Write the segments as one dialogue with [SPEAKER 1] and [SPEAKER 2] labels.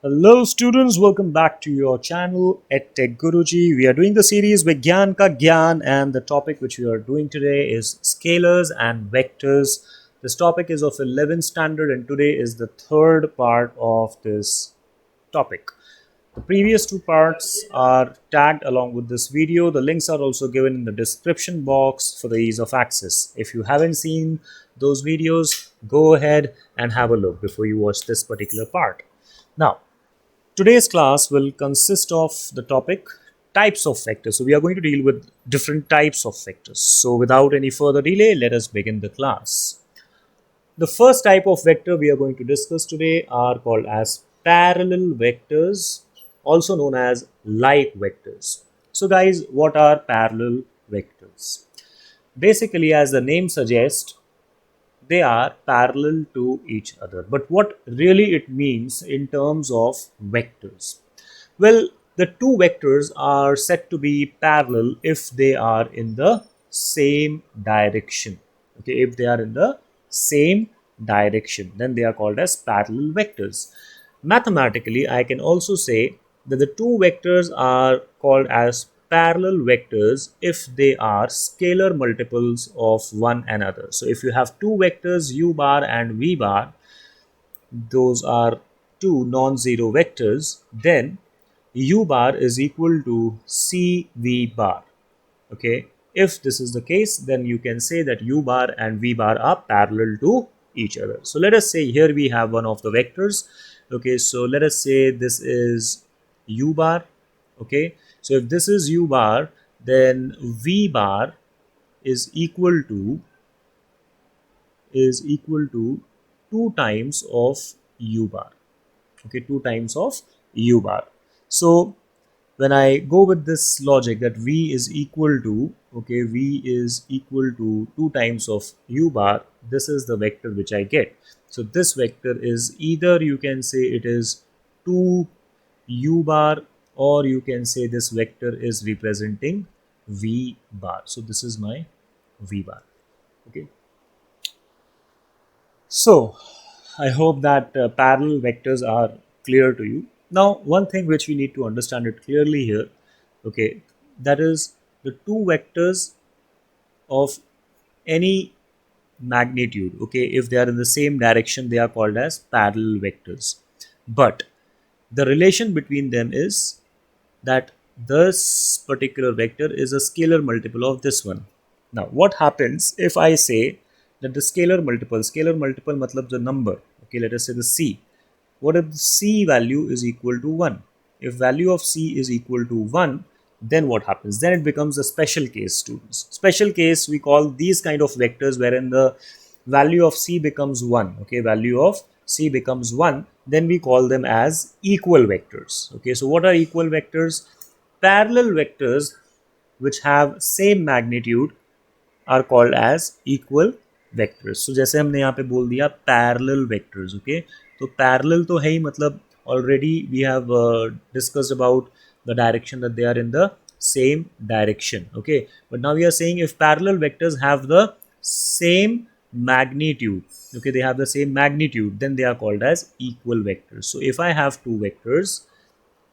[SPEAKER 1] Hello students, welcome back to your channel EdTech Guruji. We are doing the series Vigyan Ka Gyan, and the topic which we are doing today is scalars and vectors. This topic is of 11th standard and today is the third part of this topic. The previous two parts are tagged along with this video. The links are also given in the description box for the ease of access. If you haven't seen those videos, go ahead and have a look before you watch this particular part. Now, today's class will consist of the topic types of vectors. So we are going to deal with different types of vectors. So without any further delay, let us begin the class. The first type of vector we are going to discuss today are called as parallel vectors, also known as like vectors. So guys, what are parallel vectors? Basically, as the name suggests, they are parallel to each other. But what really it means in terms of vectors? Well, the two vectors are said to be parallel if they are in the same direction. Okay, if they are in the same direction, then they are called as parallel vectors. Mathematically, I can also say that the two vectors are called as parallel vectors if they are scalar multiples of one another. So if you have two vectors u bar and v bar, those are two non-zero vectors, then u bar is equal to cv bar. Okay, if this is the case, then you can say that u bar and v bar are parallel to each other. So let us say here we have one of the vectors. Okay, so let us say this is u bar. Okay, so if this is u bar, then v bar is equal to 2 times of u bar. Okay, 2 times of u bar. So when I go with this logic that v is equal to, okay, v is equal to 2 times of u bar, this is the vector which I get. So this vector is either you can say it is 2 u bar, or you can say this vector is representing v bar. So this is my v bar. Okay, so I hope that parallel vectors are clear to you. Now, one thing which we need to understand it clearly here, okay, that is the two vectors of any magnitude. Okay, if they are in the same direction, they are called as parallel vectors. But the relation between them is that this particular vector is a scalar multiple of this one. Now, what happens if I say that the scalar multiple matlab the number, okay, let us say the c. What if the c value is equal to 1? If value of c is equal to 1, then what happens? Then it becomes a special case, students. Special case, we call these kind of vectors wherein the value of c becomes 1. Okay, value of c becomes 1, then we call them as equal vectors. Okay, so what are equal vectors? Parallel vectors which have same magnitude are called as equal vectors. So जैसे हमने यहाँ पे बोल दिया parallel vectors. Okay, तो parallel तो है ही, मतलब already we have discussed about the direction that they are in the same direction. Okay, but now we are saying if parallel vectors have the same magnitude, okay, they have the same magnitude, then they are called as equal vectors. So if I have two vectors,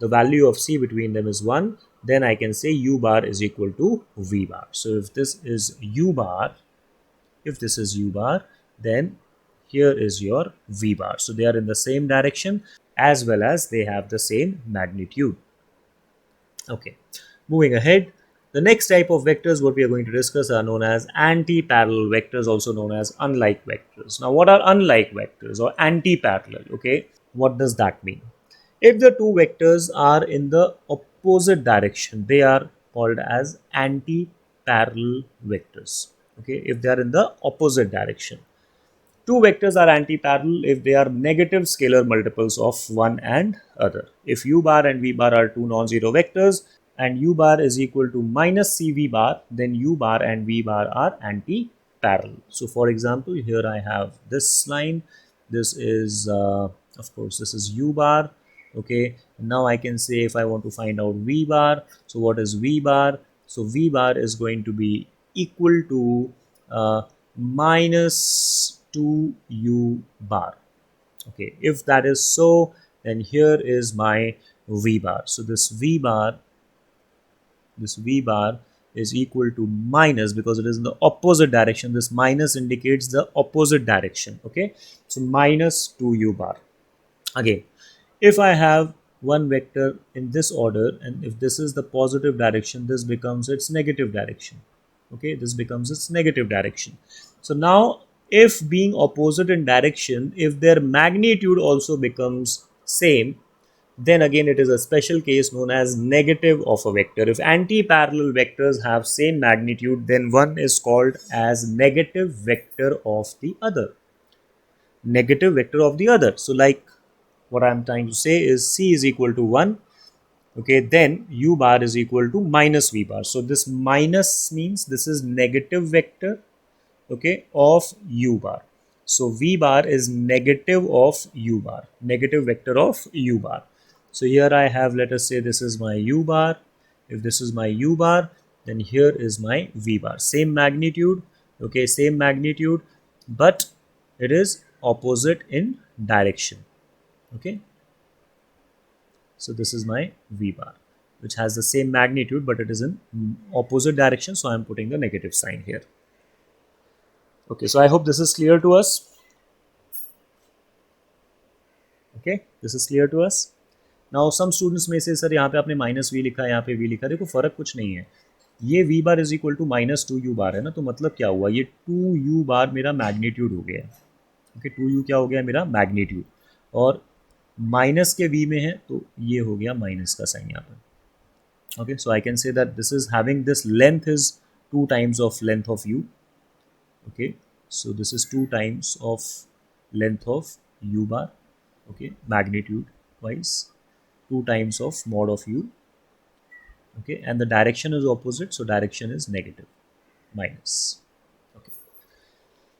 [SPEAKER 1] the value of c between them is 1, then I can say u bar is equal to v bar. So if this is u bar, then here is your v bar. So they are in the same direction as well as they have the same magnitude. Okay, moving ahead. The next type of vectors what we are going to discuss are known as anti-parallel vectors, also known as unlike vectors. Now, what are unlike vectors or anti-parallel? Okay, what does that mean? If the two vectors are in the opposite direction, they are called as anti-parallel vectors. Okay, if they are in the opposite direction. Two vectors are anti-parallel if they are negative scalar multiples of one and other. If u bar and v bar are two non-zero vectors and u bar is equal to minus cv bar, then u bar and v bar are anti-parallel. So for example, here I have this line. This is, of course, this is u bar. Okay, now I can say if I want to find out v bar, so what is v bar? So v bar is going to be equal to minus 2u bar. Okay, if that is so, then here is my v bar. So this v bar is equal to minus, because it is in the opposite direction. This minus indicates the opposite direction. Okay, so minus 2u bar. Again, if I have one vector in this order, and if this is the positive direction, this becomes its negative direction. Okay, this becomes its negative direction. So now, if being opposite in direction, if their magnitude also becomes same, then again it is a special case known as negative of a vector. If anti-parallel vectors have same magnitude, then one is called as negative vector of the other. Negative vector of the other. So like what I'm trying to say is c is equal to 1. Okay, then u bar is equal to minus v bar. So this minus means this is negative vector, okay, of u bar. So v bar is negative of u bar, negative vector of u bar. So here I have, let us say this is my u bar. If this is my u bar, then here is my v bar. Same magnitude, okay, same magnitude, but it is opposite in direction. Okay, so this is my v bar, which has the same magnitude, but it is in opposite direction. So I'm putting the negative sign here. Okay, so I hope this is clear to us. Okay, this is clear to us. Now some students may say, sir यहाँ पे आपने minus we लिखा है, यहाँ पे we लिखा है. देखो फर्क कुछ नहीं है. ये V bar is equal to minus 2u bar है ना, तो मतलब क्या हुआ, ये 2u बार मेरा मैग्नीट्यूड हो गया है. ओके, 2u क्या हो गया मेरा मैग्नीट्यूड, और माइनस के v में है तो ये हो गया माइनस का साइन यहाँ पर. Okay, so I can say that this is having this length is 2 times of length of u. Okay, so this is 2 times of length of u bar. Okay, magnitude wise 2 times of mod of u. Okay, and the direction is opposite, so direction is negative, minus. Okay,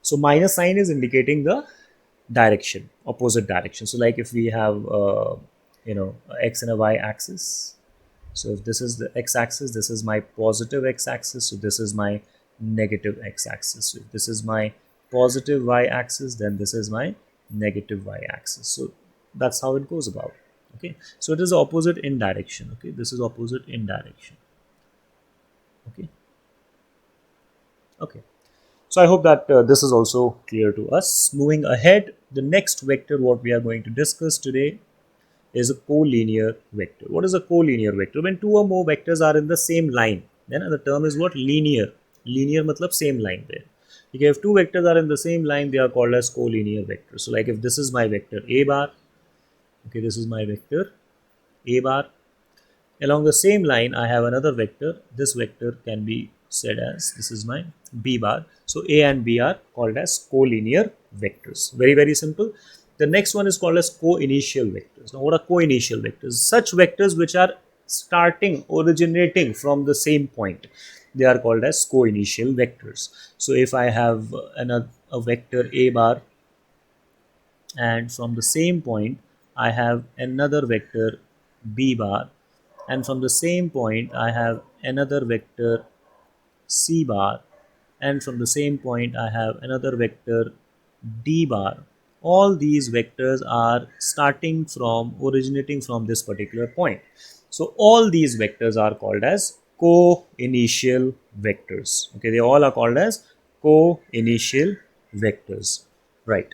[SPEAKER 1] so minus sign is indicating the direction, opposite direction. So like if we have x and a y axis, so if this is the x-axis, this is my positive x-axis, so this is my negative x-axis. So if this is my positive y-axis, then this is my negative y-axis. So that's how it goes about. Okay, so it is opposite in direction. Okay, this is opposite in direction. Okay, okay, so I hope that this is also clear to us. Moving ahead, the next vector what we are going to discuss today is a collinear vector. What is a collinear vector? When two or more vectors are in the same line, then the term is what? Linear. Linear matlab same line there. Okay, if two vectors are in the same line, they are called as collinear vectors. So like if this is my vector a bar, okay, this is my vector a bar. Along the same line, I have another vector. This vector can be said as, this is my b bar. So a and b are called as collinear vectors. Very, very simple. The next one is called as co-initial vectors. Now, what are co-initial vectors? Such vectors which are originating from the same point. They are called as co-initial vectors. So, if I have a vector a bar, and from the same point I have another vector b bar, and from the same point I have another vector c bar, and from the same point I have another vector d bar. All these vectors are originating from this particular point. So all these vectors are called as co-initial vectors. Okay, they all are called as co-initial vectors. Right.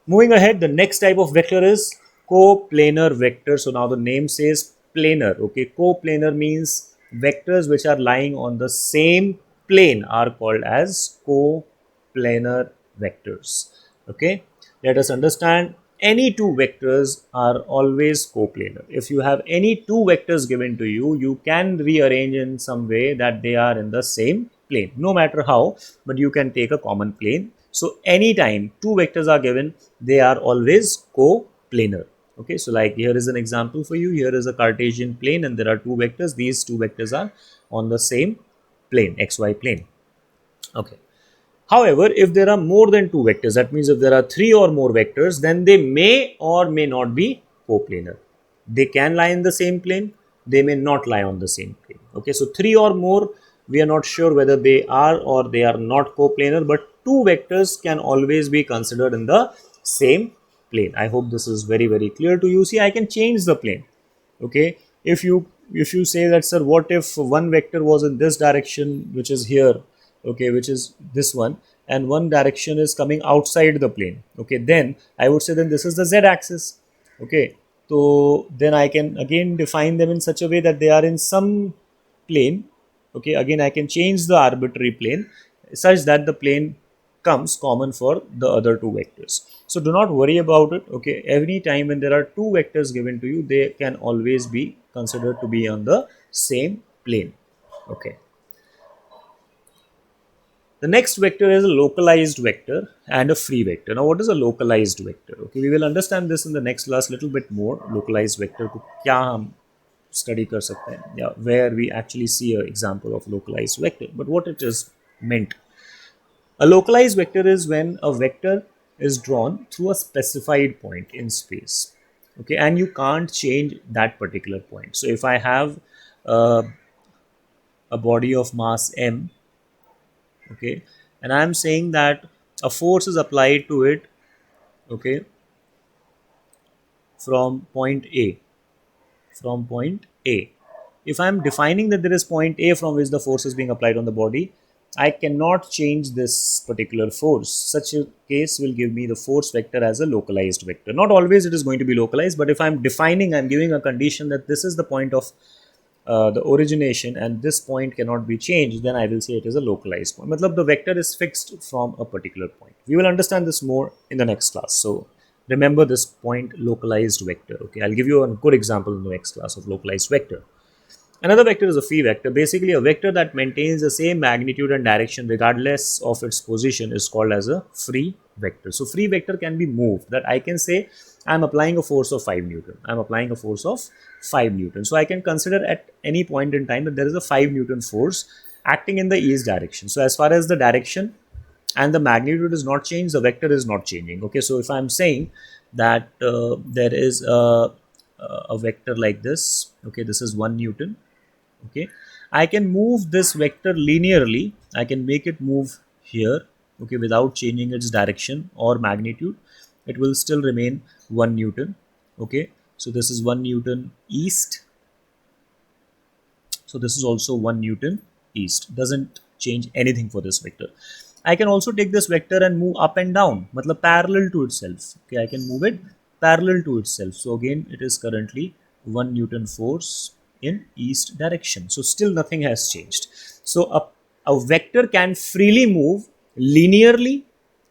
[SPEAKER 1] Moving ahead, the next type of vector is coplanar vector. So now the name says planar. Okay, coplanar means vectors which are lying on the same plane are called as coplanar vectors. Okay, let us understand, any two vectors are always coplanar. If you have any two vectors given to you, you can rearrange in some way that they are in the same plane, no matter how, but you can take a common plane. So anytime two vectors are given, they are always coplanar. Okay, so like here is an example for you. Here is a Cartesian plane and there are two vectors. These two vectors are on the same plane, xy plane. Okay. However, if there are more than two vectors, that means if there are three or more vectors, then they may or may not be coplanar. They can lie in the same plane, they may not lie on the same plane. Okay, so three or more, we are not sure whether they are or they are not coplanar, but two vectors can always be considered in the same plane. I hope this is very, very clear to you. See, I can change the plane. Okay, if you say that, sir, what if one vector was in this direction, which is here, okay, which is this one, and one direction is coming outside the plane, okay, then I would say then this is the z axis. Okay, so then I can again define them in such a way that they are in some plane. Okay, again I can change the arbitrary plane such that the plane comes common for the other two vectors. So do not worry about it. Okay, every time when there are two vectors given to you, they can always be considered to be on the same plane. Okay, the next vector is a localized vector and a free vector. Now what is a localized vector? Okay, we will understand this in the next class little bit more. Localized vector को क्या हम study कर सकते हैं, yeah, where we actually see an example of localized vector, but what it is meant. A localized vector is when a vector is drawn through a specified point in space. Okay, and you can't change that particular point. So if I have uh, a body of mass m, okay, and I am saying that a force is applied to it, okay, from point A, from point A. If I am defining that there is point A from which the force is being applied on the body, I cannot change this particular force. Such a case will give me the force vector as a localized vector. Not always it is going to be localized, but if I am defining, I am giving a condition that this is the point of the origination and this point cannot be changed, then I will say it is a localized point. Matlab the vector is fixed from a particular point. We will understand this more in the next class. So remember this point, localized vector. Okay, I'll give you a good example in the next class of localized vector. Another vector is a free vector. Basically, a vector that maintains the same magnitude and direction regardless of its position is called as a free vector. So, free vector can be moved. That I can say I am applying a force of 5 Newton. I am applying a force of 5 Newton. So, I can consider at any point in time that there is a 5 Newton force acting in the east direction. So, as far as the direction and the magnitude is not changed, the vector is not changing. Okay, so if I am saying that there is a vector like this, okay, this is 1 Newton. Okay, I can move this vector linearly. I can make it move here, okay, without changing its direction or magnitude. It will still remain 1 Newton. Okay, so this is 1 Newton east. So this is also 1 Newton east. Doesn't change anything for this vector. I can also take this vector and move up and down, matlab parallel to itself. Okay, I can move it parallel to itself. So again, it is currently 1 Newton force in east direction. So still nothing has changed. So a vector can freely move linearly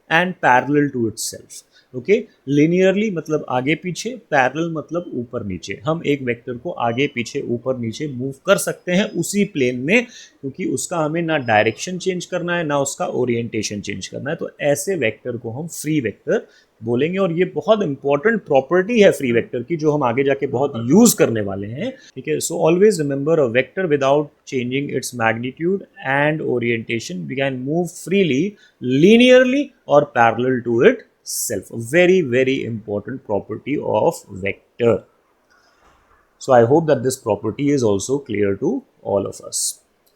[SPEAKER 1] and parallel to itself. Okay, linearly मतलब आगे पीछे, parallel मतलब ऊपर नीचे. हम एक vector को आगे पीछे ऊपर नीचे मूव कर सकते हैं उसी प्लेन में, क्योंकि उसका हमें ना डायरेक्शन चेंज करना है ना उसका ओरिएंटेशन चेंज करना है. तो ऐसे वेक्टर को हम फ्री वेक्टर बोलेंगे. और ये बहुत इंपॉर्टेंट प्रॉपर्टी है फ्री वेक्टर की, जो हम आगे जाके बहुत यूज करने वाले हैं. ठीक है, so always remember a vector without changing its magnitude and orientation we can move freely, linearly और parallel to it self. A very, very important property of vector. So I hope that this property is also clear to all of us.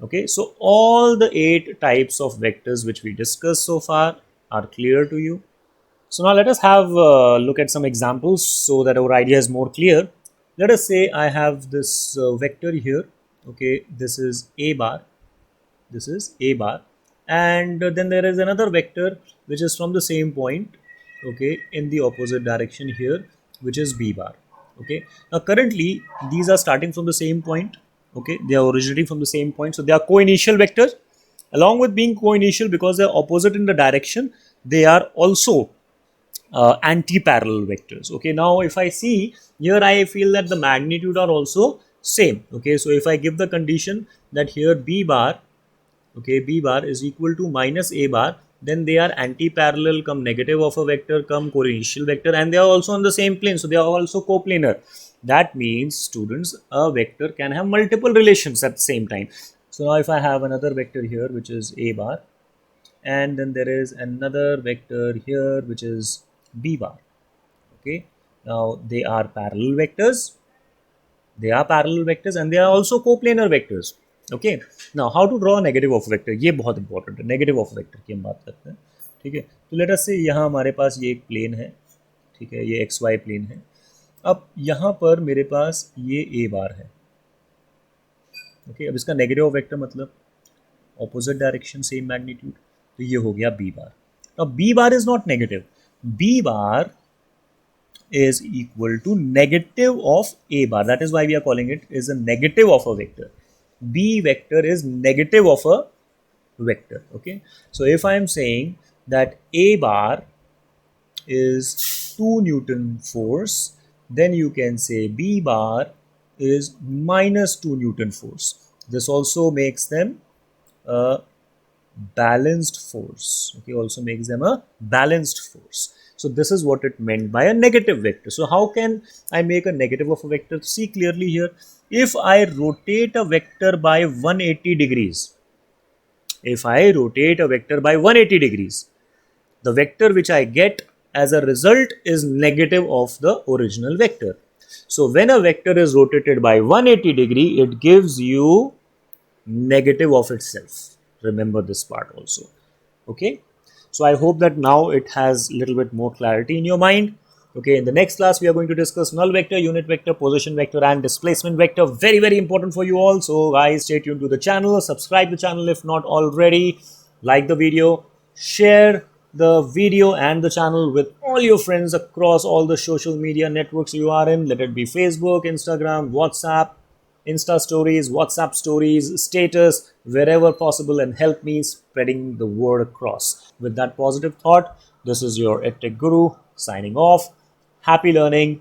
[SPEAKER 1] Okay, so all the 8 types of vectors which we discussed so far are clear to you. So now let us have a look at some examples so that our idea is more clear. Let us say I have this vector here. Okay, this is a bar, this is a bar, and then there is another vector which is from the same point, okay, in the opposite direction here, which is b bar. Okay, now currently these are starting from the same point. Okay, they are originating from the same point, so they are co-initial vectors. Along with being co-initial, because they are opposite in the direction, they are also anti-parallel vectors. Okay, now if I see here, I feel that the magnitude are also same. Okay, so if I give the condition that here b bar, okay, b bar is equal to minus a bar, then they are anti-parallel, come negative of a vector, come co-initial vector, and they are also on the same plane, so they are also coplanar. That means, students, a vector can have multiple relations at the same time. So now if I have another vector here which is a bar, and then there is another vector here which is b bar. Okay, now they are parallel vectors, and they are also coplanar vectors. Okay, now how to draw negative of vector, ये बहुत important है. Negative of vector की हम बात करते हैं. ठीक है, तो लेट अस से यहाँ हमारे पास ये एक प्लेन है. ठीक है, ये एक्स वाई प्लेन है। अब यहाँ पर मेरे पास ये ए बार है, ओके। अब इसका नेगेटिव वेक्टर मतलब ऑपोजिट डायरेक्शन सेम मैग्नीट्यूड, तो ये हो गया बी बार। अब B bar is not negative, B bar is equal to negative of a bar. That is why we are calling it is a negative of a vector. B vector is negative of a vector. Okay. So if I am saying that a bar is 2 Newton force, then you can say B bar is minus 2 Newton force. This also makes them a balanced force. Okay, also makes them a balanced force. So this is what it meant by a negative vector. So how can I make a negative of a vector? See clearly here, if I rotate a vector by 180 degrees, if I rotate a vector by 180 degrees, the vector which I get as a result is negative of the original vector. So when a vector is rotated by 180 degree, it gives you negative of itself. Remember this part also. Okay. So I hope that now it has a little bit more clarity in your mind. Okay, in the next class, we are going to discuss null vector, unit vector, position vector, and displacement vector. Very, very important for you all. So guys, stay tuned to the channel, subscribe the channel if not already, like the video, share the video and the channel with all your friends across all the social media networks you are in. Let it be Facebook, Instagram, WhatsApp, Insta stories, WhatsApp stories, status, wherever possible, and help me spreading the word across. With that positive thought, this is your EdTech Guru signing off. Happy learning.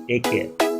[SPEAKER 1] Take care.